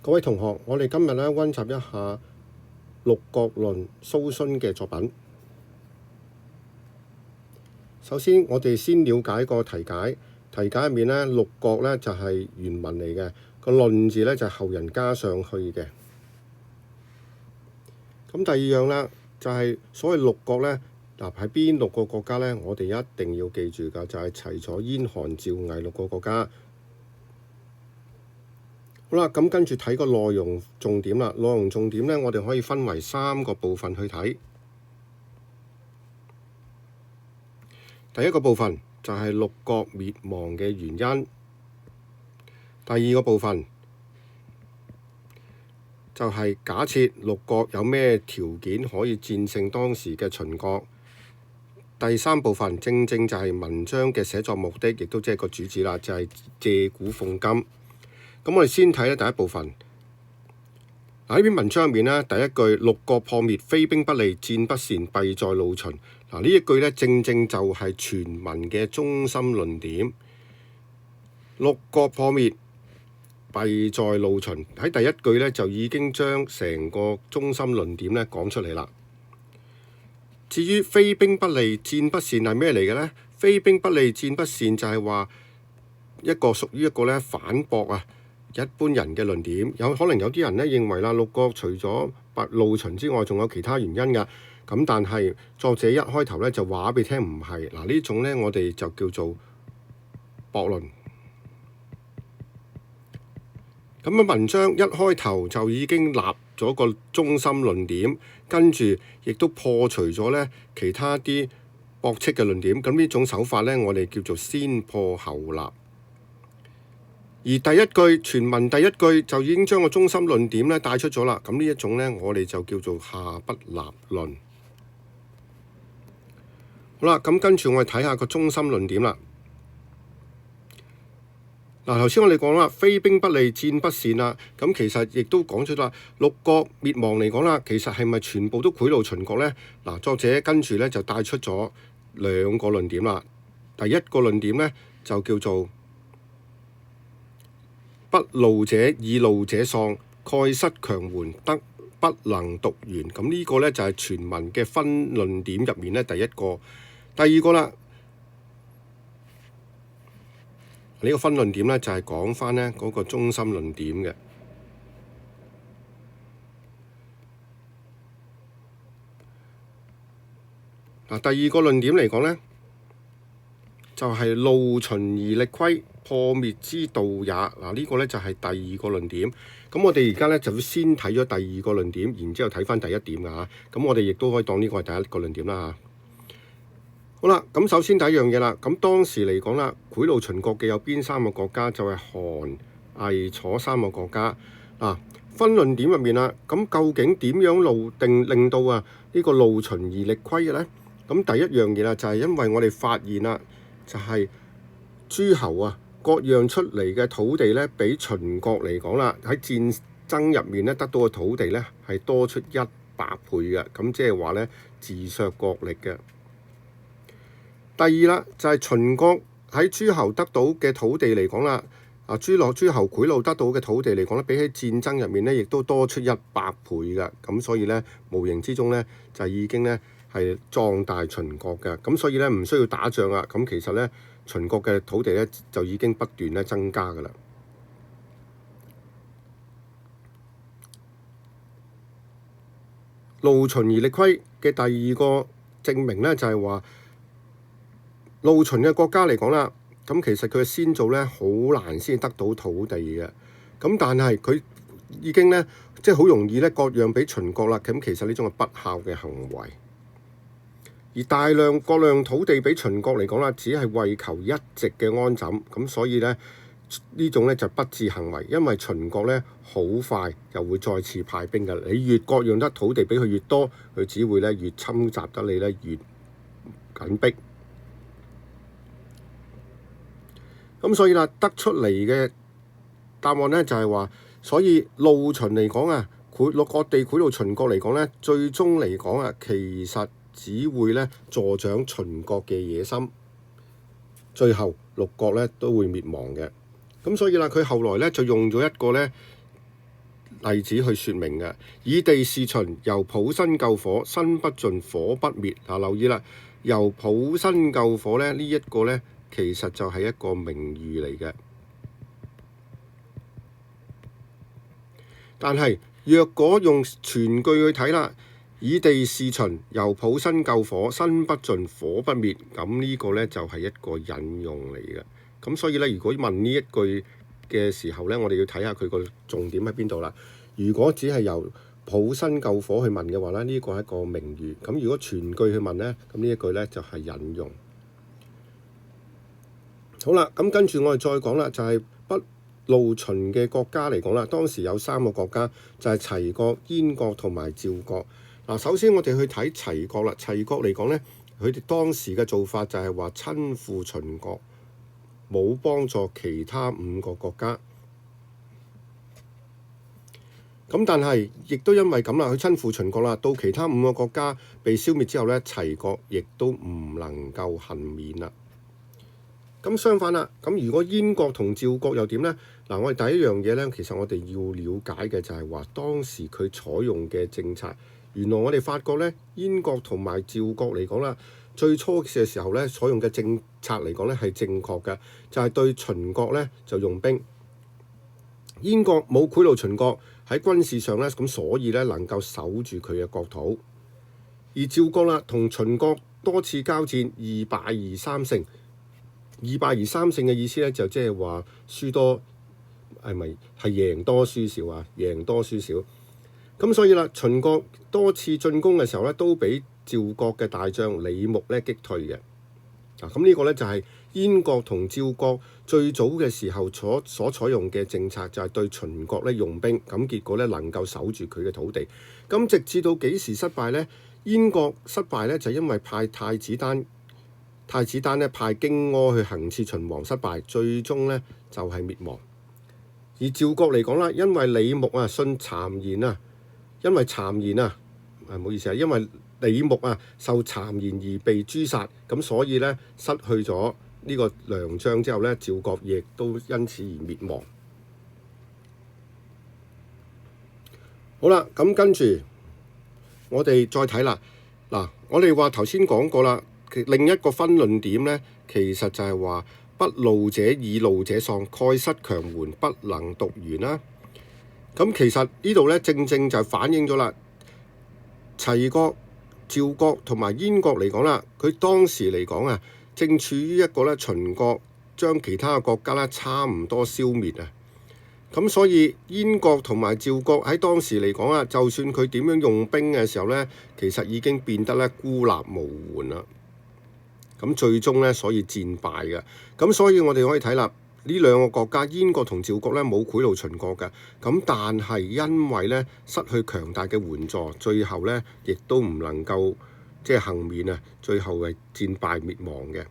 各位同學，我哋今日咧溫習一下《六國論》蘇洵嘅作品。首先，我哋先了解個題解。題解入面咧，六國咧就係原文嚟嘅，個論字咧就係後人加上去嘅。咁第二樣啦，就係所謂六國咧，嗱係邊六個國家咧？我哋一定要記住㗎，就係齊楚燕韓趙魏六個國家。好啦，咁跟住睇個內容重點啦。內容重點呢，我哋可以分為3個部分去睇。第一個部分就係六國滅亡嘅原因。第二個部分就係假設六國有咩條件可以戰勝當時嘅秦國。第三部分正正就係文章嘅寫作目的，亦都即係個主旨啦，就係借古諷今。咁我哋先睇咧第一部分。嗱，呢篇文章入面呢，第一句六國破滅，非兵不利，戰不善，弊在路秦。嗱，呢一句呢，正正就係全文嘅中心論點。六國破滅，弊在路秦，喺第一句呢，就已經將成個中心論點呢講出嚟啦。至於非兵不利，戰不善係咩嚟嘅呢？非兵不利，戰不善就係話一個屬於一個呢反駁啊一般人嘅論點。有可能有啲人呢認為啦，六國除咗路秦之外，仲有其他原因㗎。咁但係作者一開頭呢就話俾你聽唔係。嗱，呢種呢我哋就叫做駁論。咁嘅文章一開頭就已經立咗個中心論點，跟住亦都破除咗呢其他啲駁斥嘅論點。咁呢種手法呢，我哋叫做先破後立。而第一句全文第一句就已經將個中心論點咧帶出咗啦。咁呢一種呢，我哋就叫做下不立論。好啦，咁跟住我哋睇下個中心論點啦。嗱，頭先我哋講啦，非兵不利，戰不善啦。咁其實亦都講出啦，六國滅亡嚟講啦，其實係咪全部都賄賂秦國呢？嗱，作者跟住呢就帶出咗2個論點啦。第一個論點呢，就叫做不怒者以怒者喪，蓋失強援，得不能獨圓。咁呢個呢，就係全文嘅分論點入面呢第一個。第二個啦，呢個分論點呢，就係講翻呢嗰個中心論點嘅。第二個論點嚟講呢，就係路秦而力虧，破滅之道也。呢個呢，就係第二個論點。咁我哋而家呢，就先睇咗第二個論點，然之後睇翻第一點㗎嚇。咁我哋亦都可以當呢個係第一個論點啦嚇。好啦，咁首先第一樣嘢啦。咁當時嚟講啦，賄賂秦國嘅有邊3個國家？就係韓、魏、楚3個國家。分論點入面啦，咁究竟點樣令到呢個路秦而力虧嘅呢？咁第一樣嘢啦，就係因為我哋發現啦，就係諸侯各讓出嚟嘅土地呢，比秦國嚟講啦，喺戰爭入面呢得到嘅土地呢係多出100倍嘅。咁即係話呢，自削國力嘅。第二啦，就係秦國喺諸侯得到嘅土地嚟講啦，諸侯賄賂得到嘅土地嚟講咧，比起戰爭入面呢，亦都多出100倍嘅。咁所以呢，無形之中呢，就已經呢係壯大秦國嘅。咁所以呢，唔需要打仗啊。咁其實呢，秦國嘅土地呢，就已經不斷咧增加㗎啦。路秦而力虧嘅第二個證明呢，就係話路秦嘅國家嚟講啦，咁其實佢嘅先祖呢，好難先得到土地嘅。咁但係佢已經呢，即係好容易呢割讓俾秦國啦。咁其實呢種係不孝嘅行為。而大量割讓土地俾秦國嚟講啦，只係為求一席嘅安枕。咁所以呢，呢種呢就不智行為，因為秦國呢，好快又會再次派兵嘅。你越割讓得土地俾佢越多，佢只會呢越侵襲得你呢越緊迫。咁所以啦，得出嚟嘅答案呢，就係話，所以路秦嚟講各地賄賂秦國嚟講呢，最終嚟講其實只會呢助長秦國嘅野心，最後六國呢都會滅亡嘅。咁所以啦，佢後來呢就用咗一個呢例子去説明嘅。以地事秦，由抱薪救火，薪不盡，火不滅。留意啦，由抱薪救火咧，呢一個咧其實就係一個名譽嚟嘅。但係若果用全句去睇啦，以地事秦，由抱薪救火，薪不盡，火不滅，咁呢個咧就係一個引用嚟嘅。咁所以咧，如果問呢一句嘅時候咧，我哋要睇下佢個重點喺邊度啦。如果只係由抱薪救火去問嘅話咧，呢個係一個名譽。咁如果全句去問咧，咁呢一句咧就係引用。好啦，咁跟住我哋再講啦，就係不露秦嘅國家嚟講啦。當時有3個國家，就係齊國、燕國同埋趙國。首先我哋去睇齊國啦。齊國嚟講咧，佢哋當時嘅做法就係話親附秦國，冇幫助其他5個國家。咁但係亦都因為咁啦，佢親附秦國啦，到其他5個國家被消滅之後咧，齊國亦都唔能夠幸免啦。咁相反啦，咁如果燕國同趙國又點呢？我哋第一樣嘢咧，其實我哋要了解嘅就係話當時佢採用嘅政策。原來我哋發覺咧，燕國同埋趙國嚟講啦，最初嘅時候咧，採用嘅政策嚟講咧係正確嘅，就係對秦國咧就用兵。燕國冇賄賂秦國喺軍事上咧，咁所以咧能夠守住佢嘅國土。而趙國啦，同秦國多次交戰，2敗而3勝。2敗而3勝嘅意思咧，就即係話輸多係咪係贏多輸少啊？贏多輸少。咁所以啦，秦國多次進攻嘅時候咧，都俾趙國嘅大將李牧咧擊退嘅。咁呢個咧就係燕國同趙國最早嘅時候所採用嘅政策，就係對秦國咧用兵。咁結果咧能夠守住佢嘅土地。咁直至到幾時失敗呢？燕國失敗咧就因為派太子丹咧派荊軻去行刺秦王失敗，最終咧就係滅亡。而趙國嚟講啦，因為李牧信讒言因為讒言唔好意思因為李牧受讒言而被誅殺，咁所以咧失去咗呢個良將之後咧，趙國亦都因此而滅亡。好啦，咁跟住我哋再睇啦。我哋話頭先講過啦，另一個分論點咧，其實就係話不怒者以怒者喪，蓋失強援，不能獨圓啦。咁其實呢度咧正正就反映咗啦，齊國、趙國同埋燕國嚟講啦，佢當時嚟講正處於一個咧秦國將其他嘅國家咧差唔多消滅啊。咁所以燕國同埋趙國喺當時嚟講就算佢點樣用兵嘅時候咧，其實已經變得咧孤立無援啦。咁最終咧，所以戰敗嘅。咁所以我哋可以睇啦，呢兩個國家燕國同趙國咧冇賄賂秦國嘅。咁但係因為咧失去強大嘅援助，最後咧亦都唔能夠幸免最後係戰敗滅亡嘅。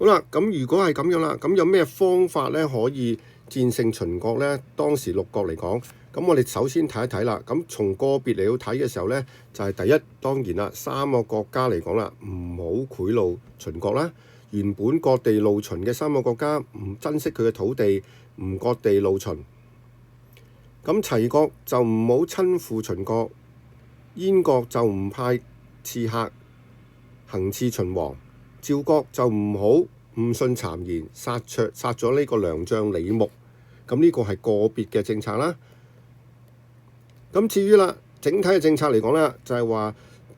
好啦，咁如果係咁樣啦，咁有咩方法咧可以戰勝秦國咧？當時六國嚟講，咁我哋首先睇一睇啦。咁從個別嚟到睇嘅時候咧，就係第一，當然啦，3個國家嚟講啦，唔好賄賂秦國啦。原本割地怒秦嘅3個國家，唔珍惜佢嘅土地，唔割地怒秦。咁齊國就唔好親附秦國，燕國就唔派刺客行刺秦王，趙國就唔好誤信讒言，殺咗呢個良將李牧。咁呢個係個別嘅政策啦。咁至於啦，整體嘅政策嚟講咧，就係話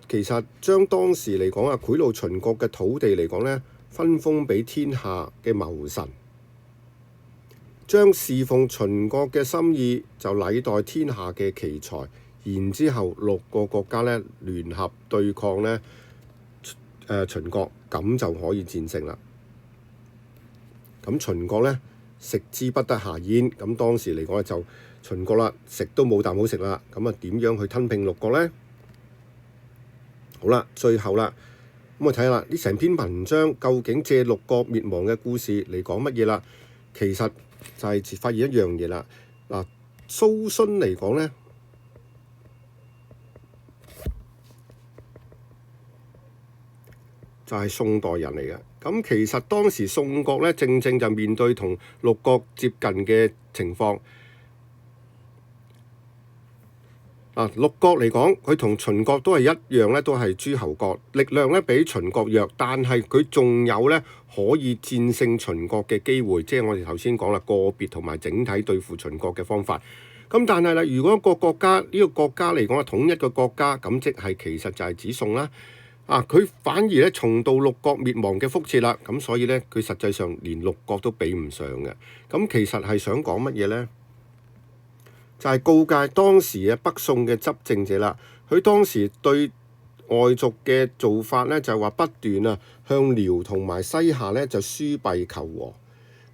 其實將當時嚟講賄賂秦國嘅土地嚟講咧，分封俾天下嘅謀臣，將侍奉秦國嘅心意就禮待天下嘅奇才，然之後6個國家咧聯合對抗咧秦國，咁就可以戰勝啦。咁秦國咧食之不得下咽，咁當時嚟講就秦國啦，食都冇啖好食啦。咁點樣去吞併6國呢？好啦，最後啦，咁我睇下啦，呢成篇文章究竟借6國滅亡嘅故事嚟講乜嘢啦？其實就係發現一樣嘢啦。蘇洵嚟講呢，就係宋代人嚟嘅。咁其實當時宋國咧，正正就面對同6國接近嘅情況。六國嚟講，佢同秦國都係一樣咧，都係諸侯國，力量咧比秦國弱，但係佢仲有咧可以戰勝秦國嘅機會，即係我哋頭先講啦，個別同埋整體對付秦國嘅方法。咁但係啦，如果一個國家呢個國家嚟講係統一嘅國家，咁即係其實就係指宋啦。佢反而咧重蹈六國滅亡嘅覆轍啦，咁所以咧佢實際上連六國都比唔上嘅。咁其實係想講乜嘢呢？就係告誡當時嘅北宋嘅執政者啦，佢當時對外族嘅做法咧就係話不斷向遼同埋西夏咧就輸幣求和。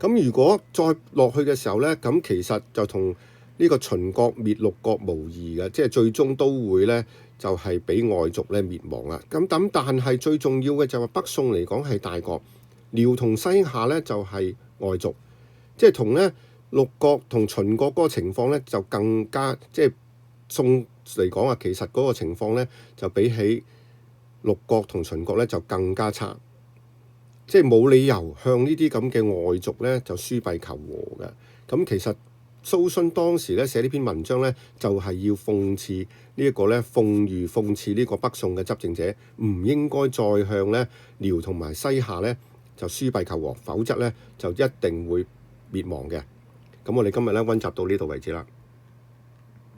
咁如果再落去嘅時候咧，咁其實就同呢個秦國滅六國無異嘅，即係最終都會咧就係俾外族咧滅亡啦。咁但係最重要嘅就係北宋嚟講係大國，遼同西夏咧就係外族，即係同咧六國同秦國嗰個情況咧就更加，即係宋嚟講其實嗰個情況咧就比起六國同秦國咧就更加差，即係冇理由向呢啲咁嘅外族咧就輸幣求和嘅。咁其實蘇洵當時咧寫呢篇文章咧，就係要諷刺呢一個咧諷刺呢個北宋嘅執政者，唔應該再向咧遼同埋西夏咧就輸幣求和，否則咧就一定會滅亡嘅。咁我哋今日咧溫習到呢度為止啦。